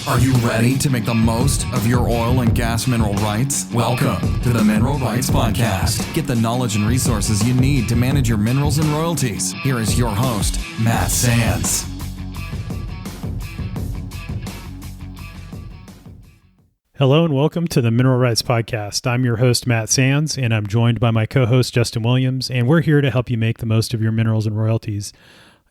Are you ready to make the most of your oil and gas mineral rights? Welcome to the Mineral Rights Podcast. Get the knowledge and resources you need to manage your minerals and royalties. Here is your host, Matt Sands. Hello and welcome to the Mineral Rights Podcast. I'm your host, Matt Sands, and I'm joined by my co-host, Justin Williams, and we're here to help you make the most of your minerals and royalties.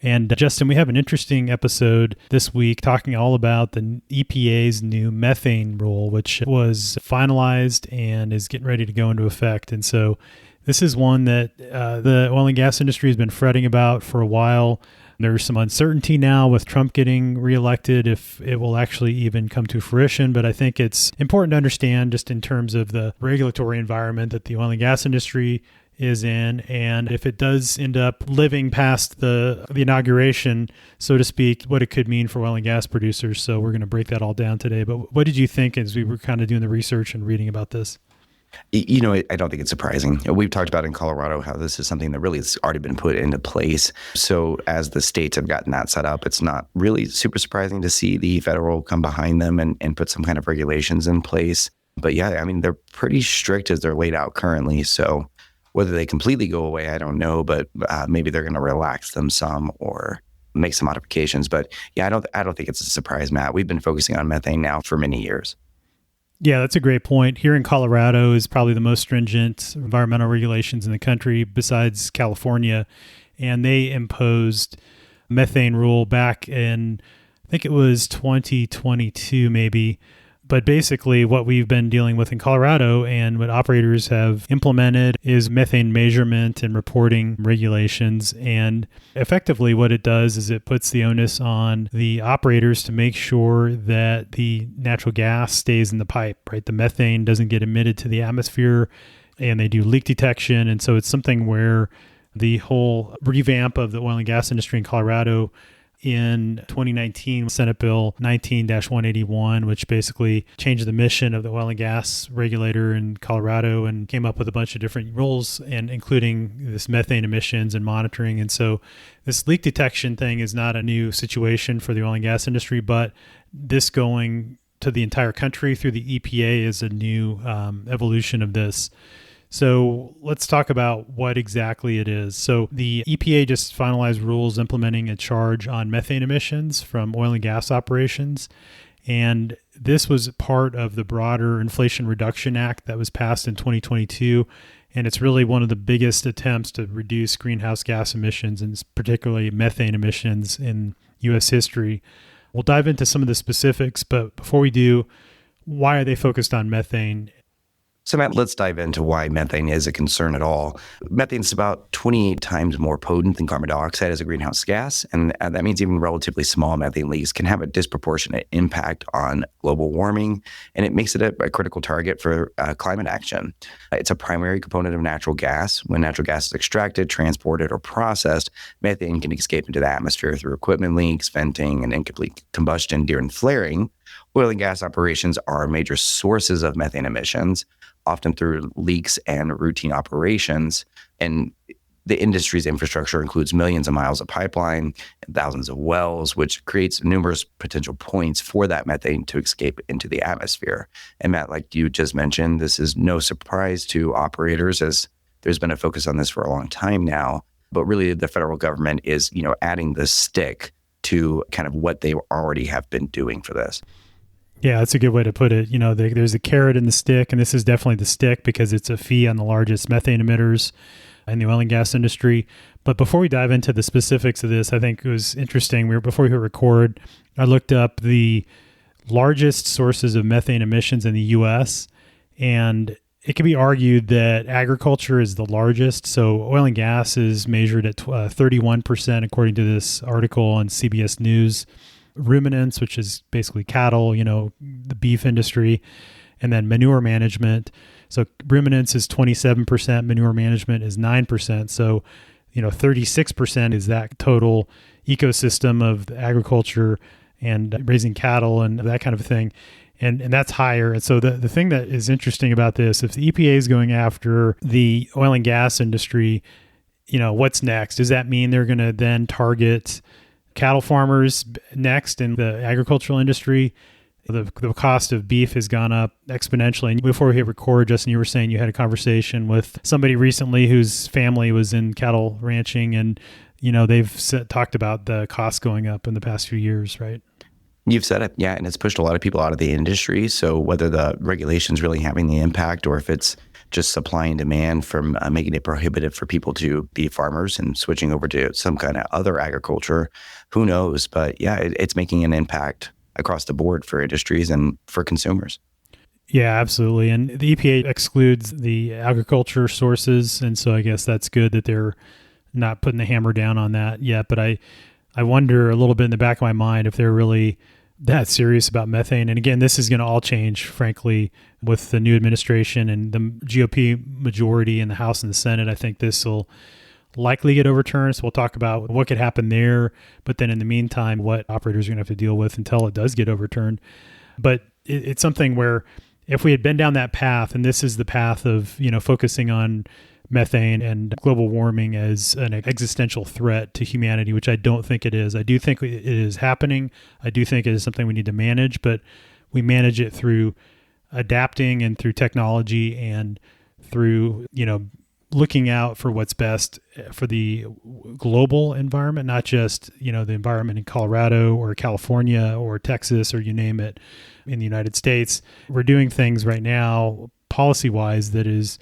And Justin, we have an interesting episode this week talking all about the EPA's new methane rule, which was finalized and is getting ready to go into effect. And so this is one that the oil and gas industry has been fretting about for a while. There's some uncertainty now with Trump getting reelected if it will actually even come to fruition. But I think it's important to understand just in terms of the regulatory environment that the oil and gas industry is in, and if it does end up living past the inauguration, so to speak, what it could mean for oil and gas producers. So we're going to break that all down today. But what did you think as we were kind of doing the research and reading about this? You know, I don't think it's surprising. We've talked about in Colorado how this is something that really has already been put into place. So as the states have gotten that set up, it's not really super surprising to see the federal come behind them and put some kind of regulations in place. But yeah, I mean, they're pretty strict as they're laid out currently. So whether they completely go away, I don't know, but maybe they're going to relax them some or make some modifications. But yeah, I don't think it's a surprise, Matt. We've been focusing on methane now for many years. Yeah, that's a great point. Here in Colorado is probably the most stringent environmental regulations in the country besides California. And they imposed methane rule back in, I think it was 2022 maybe. But basically what we've been dealing with in Colorado and what operators have implemented is methane measurement and reporting regulations. And effectively what it does is it puts the onus on the operators to make sure that the natural gas stays in the pipe, right? The methane doesn't get emitted to the atmosphere, and they do leak detection. And so it's something where the whole revamp of the oil and gas industry in Colorado in 2019, Senate Bill 19-181, which basically changed the mission of the oil and gas regulator in Colorado and came up with a bunch of different rules, and including this methane emissions and monitoring. And so this leak detection thing is not a new situation for the oil and gas industry, but this going to the entire country through the EPA is a new evolution of this. So let's talk about what exactly it is. So the EPA just finalized rules implementing a charge on methane emissions from oil and gas operations. And this was part of the broader Inflation Reduction Act that was passed in 2022. And it's really one of the biggest attempts to reduce greenhouse gas emissions, and particularly methane emissions in U.S. history. We'll dive into some of the specifics, but before we do, why are they focused on methane? So Matt, let's dive into why methane is a concern at all. Methane is about 28 times more potent than carbon dioxide as a greenhouse gas, and that means even relatively small methane leaks can have a disproportionate impact on global warming, and it makes it a critical target for climate action. It's a primary component of natural gas. When natural gas is extracted, transported, or processed, methane can escape into the atmosphere through equipment leaks, venting, and incomplete combustion during flaring. Oil and gas operations are major sources of methane emissions, often through leaks and routine operations. And the industry's infrastructure includes millions of miles of pipeline and thousands of wells, which creates numerous potential points for that methane to escape into the atmosphere. And Matt, like you just mentioned, this is no surprise to operators, as there's been a focus on this for a long time now. But really, the federal government is, adding the stick to kind of what they already have been doing for this. Yeah, that's a good way to put it. There's a carrot and the stick, and this is definitely the stick because it's a fee on the largest methane emitters in the oil and gas industry. But before we dive into the specifics of this, I think it was interesting. Before we hit record, I looked up the largest sources of methane emissions in the U.S., and it can be argued that agriculture is the largest. So oil and gas is measured at 31%, according to this article on CBS News. Ruminants, which is basically cattle, the beef industry, and then manure management. So ruminants is 27%, manure management is 9%. So, 36% is that total ecosystem of agriculture and raising cattle and that kind of thing. And that's higher. And so the thing that is interesting about this, if the EPA is going after the oil and gas industry, what's next? Does that mean they're going to then target cattle farmers next in the agricultural industry? The cost of beef has gone up exponentially. And before we hit record, Justin, you were saying you had a conversation with somebody recently whose family was in cattle ranching, and they've talked about the costs going up in the past few years, right? You've said it, yeah, and it's pushed a lot of people out of the industry. So whether the regulation's really having the impact, or if it's just supply and demand from making it prohibitive for people to be farmers and switching over to some kind of other agriculture, who knows? But yeah, it's making an impact across the board for industries and for consumers. Yeah, absolutely. And the EPA excludes the agriculture sources. And so I guess that's good that they're not putting the hammer down on that yet. But I wonder a little bit in the back of my mind if they're really that serious about methane. And again, this is going to all change, frankly, with the new administration and the GOP majority in the House and the Senate. I think this will likely get overturned. So we'll talk about what could happen there. But then in the meantime, what operators are going to have to deal with until it does get overturned. But it's something where if we had been down that path, and this is the path of, focusing on methane and global warming as an existential threat to humanity, which I don't think it is. I do think it is happening. I do think it is something we need to manage, but we manage it through adapting and through technology and through, looking out for what's best for the global environment, not just, the environment in Colorado or California or Texas or you name it in the United States. We're doing things right now policy-wise that is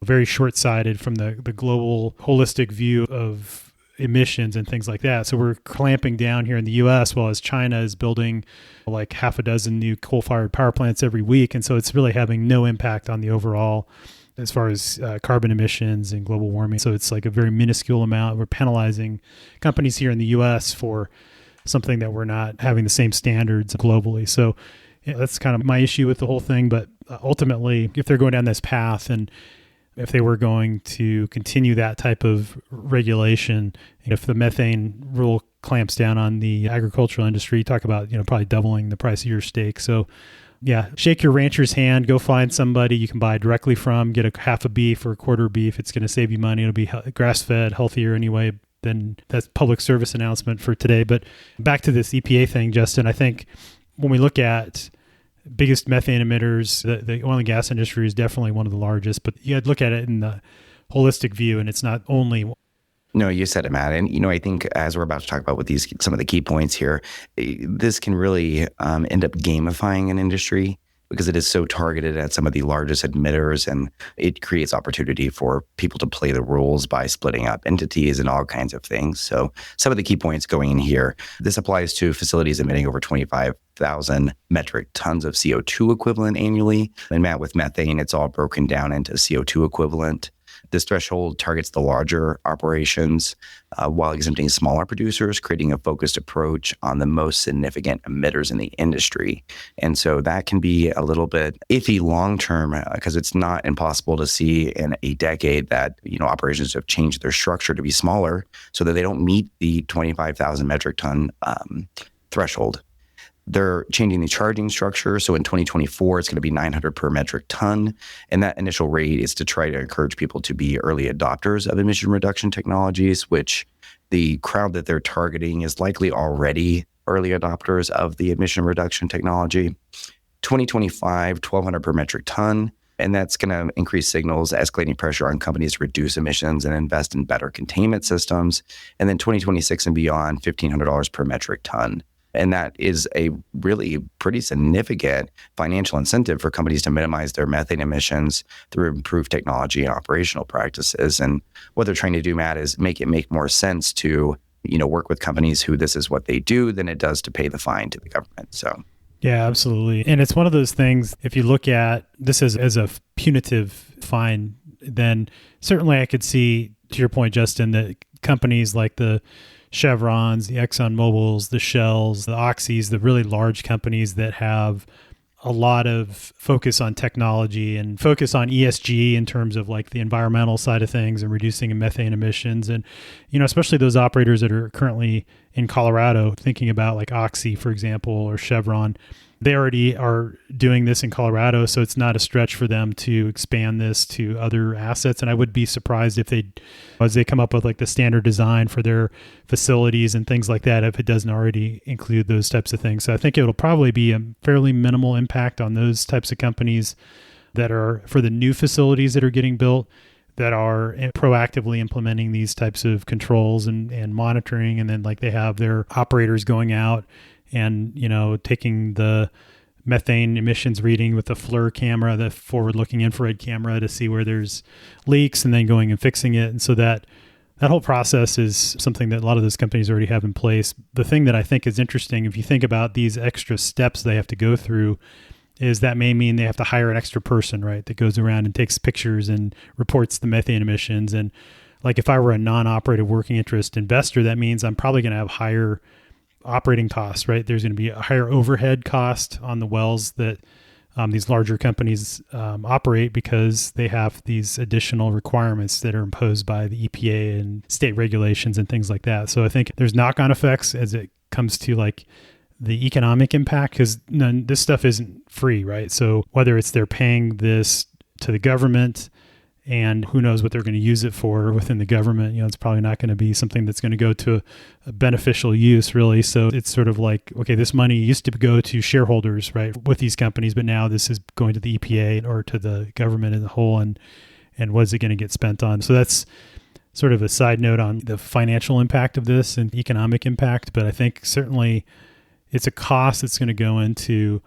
very short-sighted from the global holistic view of emissions and things like that. So we're clamping down here in the U.S. while as China is building like half a dozen new coal-fired power plants every week. And so it's really having no impact on the overall as far as carbon emissions and global warming. So it's like a very minuscule amount. We're penalizing companies here in the U.S. for something that we're not having the same standards globally. So that's kind of my issue with the whole thing. But ultimately, if they're going down this path and if they were going to continue that type of regulation, if the methane rule clamps down on the agricultural industry, you talk about, probably doubling the price of your steak. So yeah, shake your rancher's hand, go find somebody you can buy directly from, get a half a beef or a quarter beef. It's going to save you money. It'll be grass-fed, healthier anyway. Then that's public service announcement for today. But back to this EPA thing, Justin, I think when we look at biggest methane emitters, the oil and gas industry is definitely one of the largest, but you had to look at it in the holistic view, and it's not only. No, you said it, Matt. And, I think as we're about to talk about with some of the key points here, this can really end up gamifying an industry because it is so targeted at some of the largest emitters, and it creates opportunity for people to play the rules by splitting up entities and all kinds of things. So some of the key points going in here, this applies to facilities emitting over 25,000 metric tons of CO2 equivalent annually. And Matt, with methane, it's all broken down into CO2 equivalent. This threshold targets the larger operations while exempting smaller producers, creating a focused approach on the most significant emitters in the industry. And so that can be a little bit iffy long-term because it's not impossible to see in a decade that, operations have changed their structure to be smaller so that they don't meet the 25,000 metric ton threshold. They're changing the charging structure. So in 2024, it's going to be 900 per metric ton. And that initial rate is to try to encourage people to be early adopters of emission reduction technologies, which the crowd that they're targeting is likely already early adopters of the emission reduction technology. 2025, 1,200 per metric ton. And that's going to increase signals, escalating pressure on companies to reduce emissions and invest in better containment systems. And then 2026 and beyond, $1,500 per metric ton. And that is a really pretty significant financial incentive for companies to minimize their methane emissions through improved technology and operational practices. And what they're trying to do, Matt, is make it make more sense to, work with companies who this is what they do than it does to pay the fine to the government. So. Yeah, absolutely. And it's one of those things, if you look at this as a punitive fine, then certainly I could see, to your point, Justin, that companies like the Chevrons, the Exxon Mobils, the Shells, the Oxys, the really large companies that have a lot of focus on technology and focus on ESG in terms of like the environmental side of things and reducing methane emissions. And, especially those operators that are currently in Colorado, thinking about like Oxy, for example, or Chevron. They already are doing this in Colorado, so it's not a stretch for them to expand this to other assets. And I would be surprised if as they come up with like the standard design for their facilities and things like that, if it doesn't already include those types of things. So I think it'll probably be a fairly minimal impact on those types of companies that are for the new facilities that are getting built, that are proactively implementing these types of controls and monitoring. And then like they have their operators going out and, taking the methane emissions reading with the FLIR camera, the forward-looking infrared camera, to see where there's leaks and then going and fixing it. And so that whole process is something that a lot of those companies already have in place. The thing that I think is interesting, if you think about these extra steps they have to go through, is that may mean they have to hire an extra person, right, that goes around and takes pictures and reports the methane emissions. And like if I were a non-operated working interest investor, that means I'm probably going to have higher operating costs, right? There's going to be a higher overhead cost on the wells that these larger companies operate, because they have these additional requirements that are imposed by the EPA and state regulations and things like that. So I think there's knock-on effects as it comes to like the economic impact, because this stuff isn't free, right? So whether it's they're paying this to the government, and who knows what they're going to use it for within the government. It's probably not going to be something that's going to go to a beneficial use, really. So it's sort of like, okay, this money used to go to shareholders, right, with these companies, but now this is going to the EPA or to the government as a whole, and what is it going to get spent on? So that's sort of a side note on the financial impact of this and economic impact. But I think certainly it's a cost that's going to go into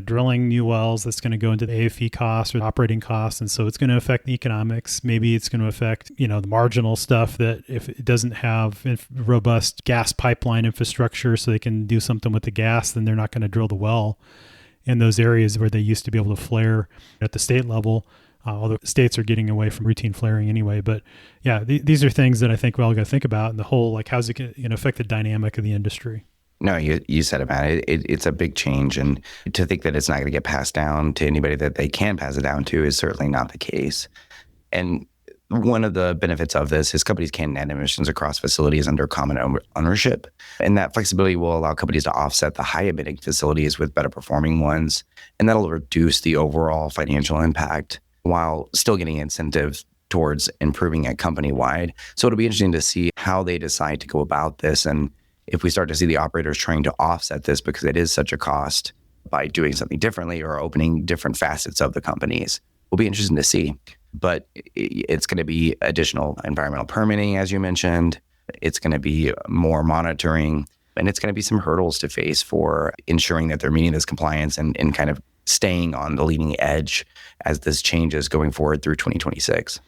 drilling new wells, that's going to go into the AFE costs or operating costs. And so it's going to affect the economics. Maybe it's going to affect, the marginal stuff that if it doesn't have robust gas pipeline infrastructure so they can do something with the gas, then they're not going to drill the well in those areas where they used to be able to flare at the state level. Although states are getting away from routine flaring anyway. But yeah, these are things that I think we all got to think about, and the whole, like, how's it going to affect the dynamic of the industry? No, you said it, Matt. It's a big change, and to think that it's not going to get passed down to anybody that they can pass it down to is certainly not the case. And one of the benefits of this is companies can net emissions across facilities under common ownership, and that flexibility will allow companies to offset the high emitting facilities with better performing ones, and that'll reduce the overall financial impact while still getting incentives towards improving it company-wide. So it'll be interesting to see how they decide to go about this, and if we start to see the operators trying to offset this because it is such a cost by doing something differently or opening different facets of the companies. Will be interesting to see. But it's going to be additional environmental permitting, as you mentioned. It's going to be more monitoring, and it's going to be some hurdles to face for ensuring that they're meeting this compliance and kind of staying on the leading edge as this changes going forward through 2026.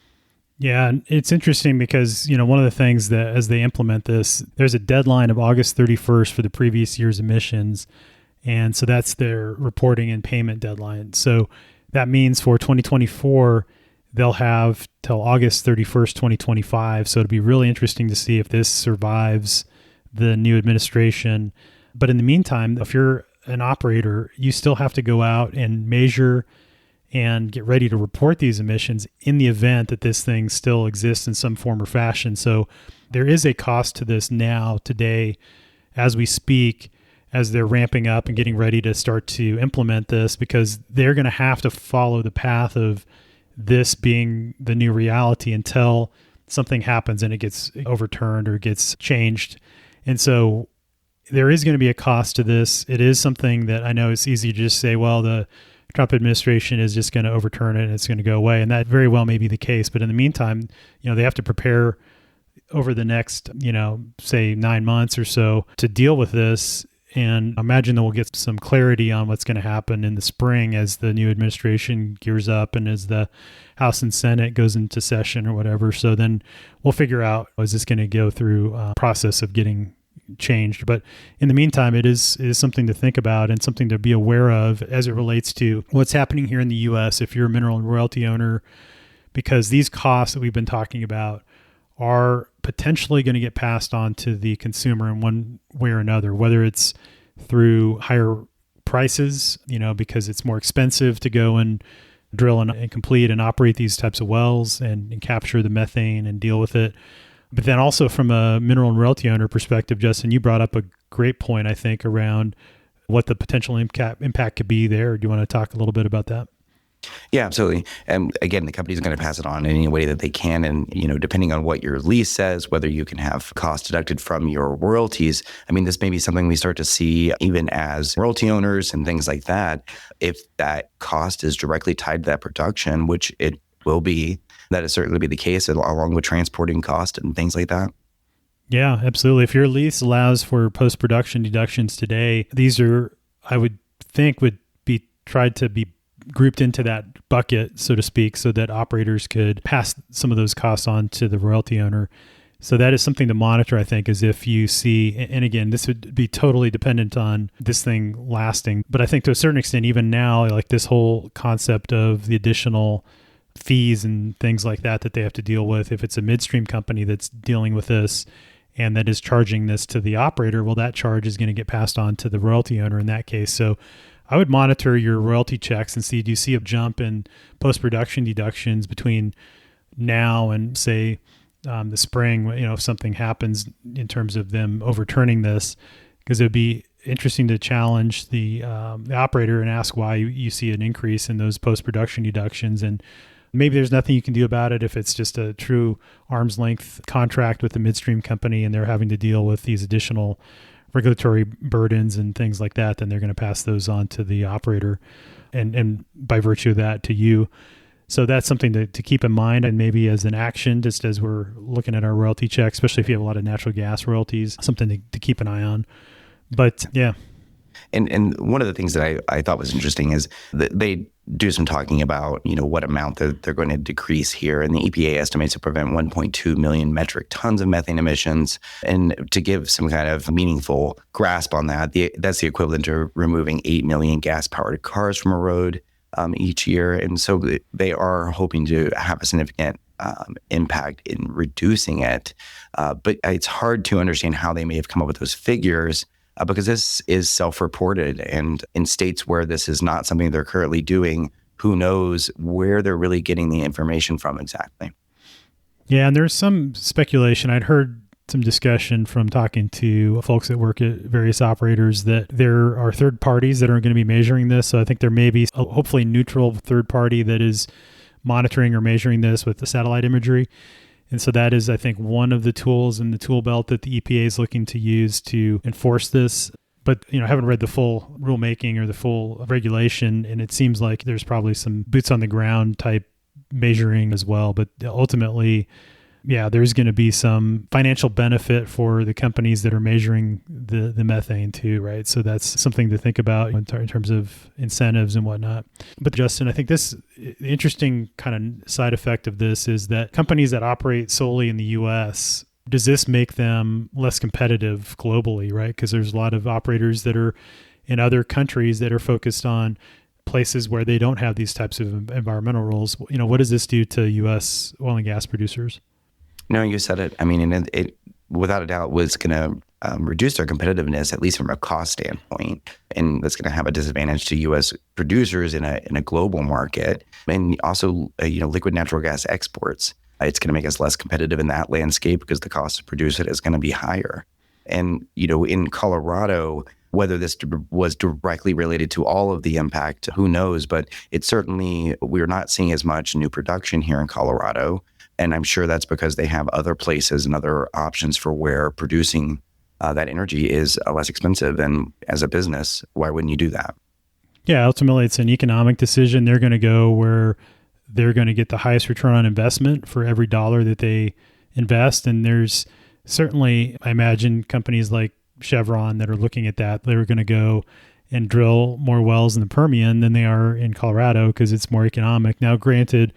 Yeah, it's interesting because, one of the things that as they implement this, there's a deadline of August 31st for the previous year's emissions. And so that's their reporting and payment deadline. So that means for 2024, they'll have till August 31st, 2025. So it'll be really interesting to see if this survives the new administration. But in the meantime, if you're an operator, you still have to go out and measure and get ready to report these emissions in the event that this thing still exists in some form or fashion. So there is a cost to this now, today, as we speak, as they're ramping up and getting ready to start to implement this, because they're going to have to follow the path of this being the new reality until something happens and it gets overturned or gets changed. And so there is going to be a cost to this. It is something that I know it's easy to just say, well, the Trump administration is just going to overturn it and it's going to go away. And that very well may be the case. But in the meantime, they have to prepare over the next, say 9 months or so to deal with this. And imagine that we'll get some clarity on what's going to happen in the spring as the new administration gears up and as the House and Senate goes into session or whatever. So then we'll figure out, is this going to go through a process of getting changed? But in the meantime, it is something to think about and something to be aware of as it relates to what's happening here in the U.S. if you're a mineral and royalty owner, because these costs that we've been talking about are potentially going to get passed on to the consumer in one way or another, whether it's through higher prices, because it's more expensive to go and drill and complete and operate these types of wells and capture the methane and deal with it. But then also from a mineral and royalty owner perspective, Justin, you brought up a great point, I think, around what the potential impact could be there. Do you want to talk a little bit about that? Yeah, absolutely. And again, the company's going to pass it on in any way that they can. And, depending on what your lease says, whether you can have costs deducted from your royalties. I mean, this may be something we start to see even as royalty owners and things like that. If that cost is directly tied to that production, which it will be, that is certainly be the case along with transporting cost and things like that. Yeah, absolutely. If your lease allows for post-production deductions today, these are, I would think, would be tried to be grouped into that bucket, so to speak, so that operators could pass some of those costs on to the royalty owner. So that is something to monitor, I think, is if you see, and again, this would be totally dependent on this thing lasting. But I think to a certain extent, even now, like this whole concept of the additional fees and things like that they have to deal with, if it's a midstream company that's dealing with this and that is charging this to the operator, well, that charge is going to get passed on to the royalty owner in that case. So I would monitor your royalty checks and see, do you see a jump in post-production deductions between now and say the spring, if something happens in terms of them overturning this, because it would be interesting to challenge the operator and ask why you see an increase in those post-production deductions. And maybe there's nothing you can do about it if it's just a true arm's length contract with the midstream company and they're having to deal with these additional regulatory burdens and things like that, then they're going to pass those on to the operator and by virtue of that to you. So that's something to keep in mind, and maybe as an action, just as we're looking at our royalty check, especially if you have a lot of natural gas royalties, something to keep an eye on. But yeah. And one of the things that I thought was interesting is that they do some talking about, what amount that they're going to decrease here. And the EPA estimates to prevent 1.2 million metric tons of methane emissions. And to give some kind of meaningful grasp on that, that's the equivalent to removing 8 million gas-powered cars from a road each year. And so they are hoping to have a significant impact in reducing it. But it's hard to understand how they may have come up with those figures because this is self-reported. And in states where this is not something they're currently doing, who knows where they're really getting the information from exactly. Yeah, and there's some speculation. I'd heard some discussion from talking to folks that work at various operators that there are third parties that are going to be measuring this. So I think there may be a hopefully neutral third party that is monitoring or measuring this with the satellite imagery. And so that is, I think, one of the tools in the tool belt that the EPA is looking to use to enforce this. But, I haven't read the full rulemaking or the full regulation, and it seems like there's probably some boots on the ground type measuring as well. But ultimately, yeah, there's going to be some financial benefit for the companies that are measuring the methane too, right? So that's something to think about in terms of incentives and whatnot. But Justin, I think the interesting kind of side effect of this is that companies that operate solely in the U.S., does this make them less competitive globally, right? Because there's a lot of operators that are in other countries that are focused on places where they don't have these types of environmental rules. What does this do to U.S. oil and gas producers? No, you said it. I mean, and it without a doubt was going to reduce their competitiveness, at least from a cost standpoint, and that's going to have a disadvantage to U.S. producers in a global market, and also liquid natural gas exports. It's going to make us less competitive in that landscape because the cost to produce it is going to be higher. And in Colorado, whether this was directly related to all of the impact, who knows? But it's certainly we're not seeing as much new production here in Colorado. And I'm sure that's because they have other places and other options for where producing that energy is less expensive. And as a business, why wouldn't you do that? Yeah, ultimately, it's an economic decision. They're going to go where they're going to get the highest return on investment for every dollar that they invest. And there's certainly, I imagine, companies like Chevron that are looking at that. They're going to go and drill more wells in the Permian than they are in Colorado because it's more economic. Now, granted,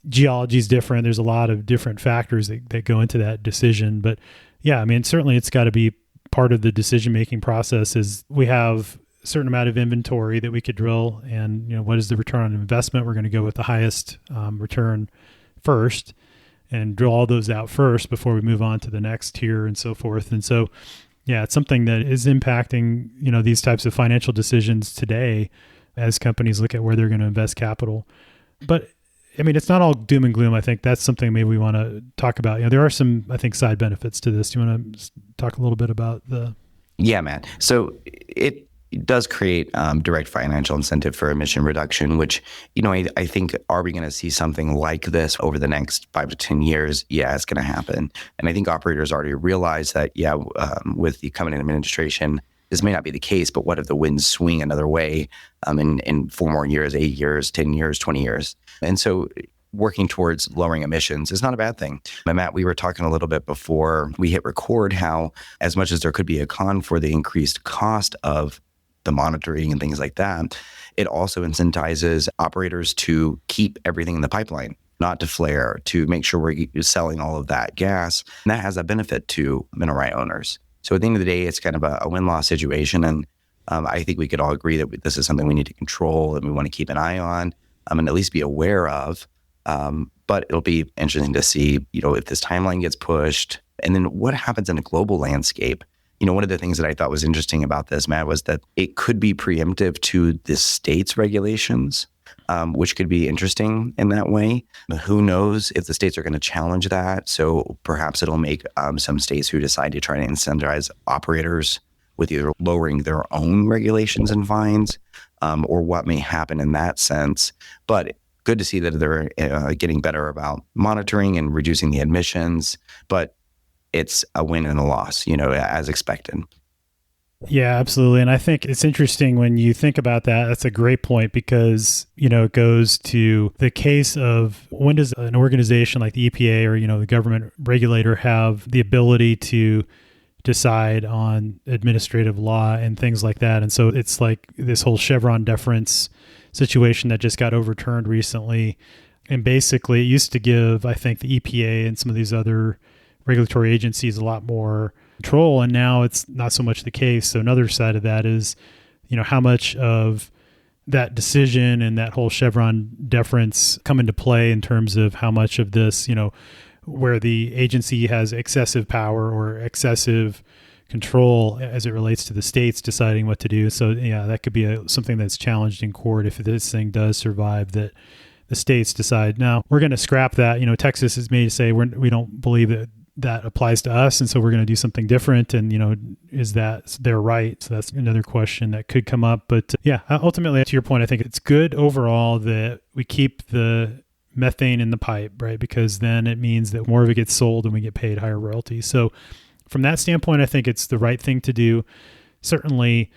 geology is different. There's a lot of different factors that go into that decision. But yeah, I mean, certainly it's got to be part of the decision-making process is we have a certain amount of inventory that we could drill. And, what is the return on investment? We're going to go with the highest return first and drill all those out first before we move on to the next tier and so forth. And so, yeah, it's something that is impacting, these types of financial decisions today as companies look at where they're going to invest capital. But I mean, it's not all doom and gloom. I think that's something maybe we want to talk about. There are some, I think, side benefits to this. Do you want to talk a little bit about the... Yeah, Matt. So it does create direct financial incentive for emission reduction, which, I think, are we going to see something like this over the next 5 to 10 years? Yeah, it's going to happen. And I think operators already realize that, with the coming administration, this may not be the case, but what if the winds swing another way in 4 more years, 8 years, 10 years, 20 years? And so working towards lowering emissions is not a bad thing. And Matt, we were talking a little bit before we hit record how, as much as there could be a con for the increased cost of the monitoring and things like that, it also incentivizes operators to keep everything in the pipeline, not to flare, to make sure we're selling all of that gas. And that has a benefit to mineral right owners. So at the end of the day, it's kind of a win-loss situation. And I think we could all agree that this is something we need to control and we want to keep an eye on and at least be aware of. But it'll be interesting to see, if this timeline gets pushed and then what happens in a global landscape. One of the things that I thought was interesting about this, Matt, was that it could be preemptive to the state's regulations, which could be interesting in that way. But who knows if the states are going to challenge that? So perhaps it'll make some states who decide to try to incentivize operators with either lowering their own regulations and fines, or what may happen in that sense. But good to see that they're getting better about monitoring and reducing the emissions. But it's a win and a loss, as expected. Yeah, absolutely. And I think it's interesting when you think about that. That's a great point because, it goes to the case of when does an organization like the EPA or, the government regulator have the ability to decide on administrative law and things like that. And so it's like this whole Chevron deference situation that just got overturned recently. And basically it used to give, I think, the EPA and some of these other regulatory agencies a lot more control, and now it's not so much the case. So another side of that is, how much of that decision and that whole Chevron deference come into play in terms of how much of this, where the agency has excessive power or excessive control as it relates to the states deciding what to do. So that could be something that's challenged in court if this thing does survive, that the states decide, no, we're going to scrap that. Texas is made to say we don't believe that applies to us, and so we're going to do something different. And is that their right? So that's another question that could come up. But ultimately, to your point, I think it's good overall that we keep the methane in the pipe, right? Because then it means that more of it gets sold and we get paid higher royalties. So from that standpoint, I think it's the right thing to do. Certainly,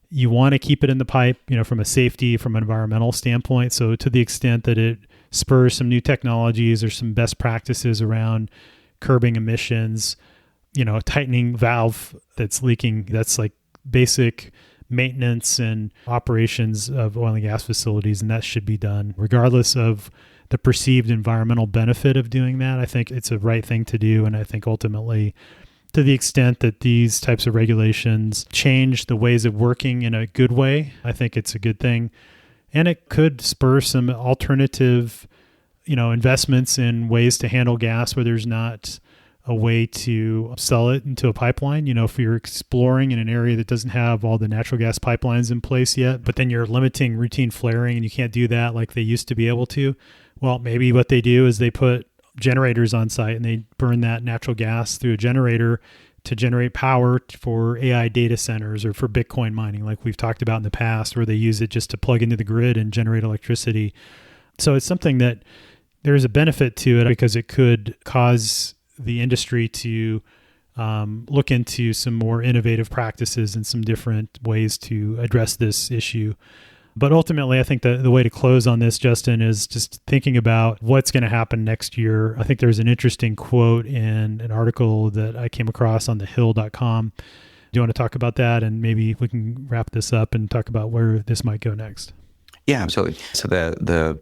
you want to keep it in the pipe, from a safety, from an environmental standpoint. So to the extent that it spurs some new technologies or some best practices around curbing emissions, a tightening valve that's leaking, that's like basic maintenance and operations of oil and gas facilities, and that should be done regardless of the perceived environmental benefit of doing that. I think it's a right thing to do, and I think ultimately, to the extent that these types of regulations change the ways of working in a good way, I think it's a good thing. And it could spur some alternative investments in ways to handle gas where there's not a way to sell it into a pipeline. If you're exploring in an area that doesn't have all the natural gas pipelines in place yet, but then you're limiting routine flaring and you can't do that like they used to be able to, well, maybe what they do is they put generators on site and they burn that natural gas through a generator to generate power for AI data centers or for Bitcoin mining, like we've talked about in the past, where they use it just to plug into the grid and generate electricity. So it's something that there's a benefit to it because it could cause the industry to look into some more innovative practices and some different ways to address this issue. But ultimately, I think the way to close on this, Justin, is just thinking about what's going to happen next year. I think there's an interesting quote in an article that I came across on thehill.com. Do you want to talk about that? And maybe we can wrap this up and talk about where this might go next. Yeah, absolutely. So the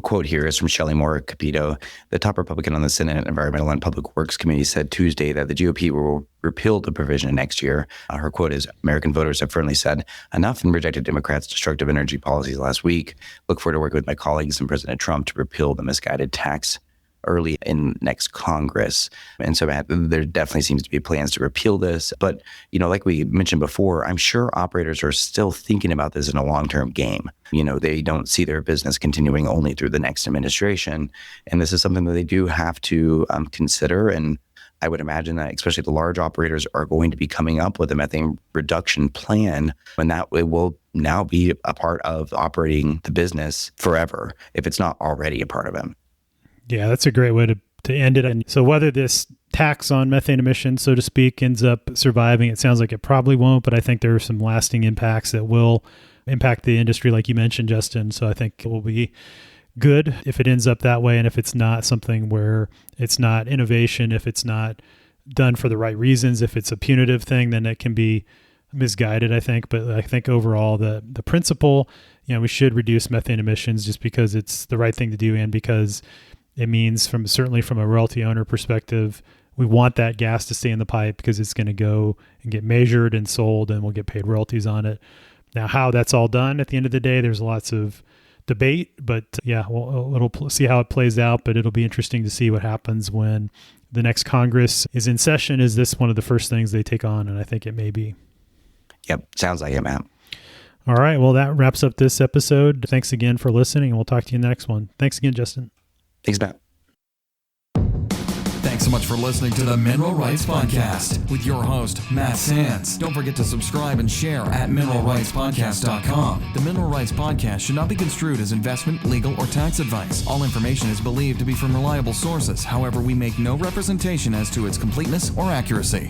quote here is from Shelley Moore Capito, the top Republican on the Senate Environmental and Public Works Committee, said Tuesday that the GOP will repeal the provision next year. Her quote is, "American voters have firmly said enough and rejected Democrats' destructive energy policies last week. Look forward to working with my colleagues and President Trump to repeal the misguided tax early in next Congress. And so there definitely seems to be plans to repeal this. But, like we mentioned before, I'm sure operators are still thinking about this in a long-term game. They don't see their business continuing only through the next administration. And this is something that they do have to consider. And I would imagine that especially the large operators are going to be coming up with a methane reduction plan, and that it will now be a part of operating the business forever if it's not already a part of it. Yeah, that's a great way to end it. And so whether this tax on methane emissions, so to speak, ends up surviving, it sounds like it probably won't, but I think there are some lasting impacts that will impact the industry, like you mentioned, Justin. So I think it will be good if it ends up that way, and if it's not something where it's not innovation, if it's not done for the right reasons, if it's a punitive thing, then it can be misguided, I think. But I think overall, the principle, we should reduce methane emissions just because it's the right thing to do, and because it means certainly from a royalty owner perspective, we want that gas to stay in the pipe because it's going to go and get measured and sold, and we'll get paid royalties on it. Now, how that's all done at the end of the day, there's lots of debate, but we'll see how it plays out. But it'll be interesting to see what happens when the next Congress is in session. Is this one of the first things they take on? And I think it may be. Yep, sounds like it, Matt. All right, well, that wraps up this episode. Thanks again for listening, and we'll talk to you in the next one. Thanks again, Justin. Thanks, Matt. Thanks so much for listening to the Mineral Rights Podcast with your host, Matt Sands. Don't forget to subscribe and share at mineralrightspodcast.com. The Mineral Rights Podcast should not be construed as investment, legal, or tax advice. All information is believed to be from reliable sources. However, we make no representation as to its completeness or accuracy.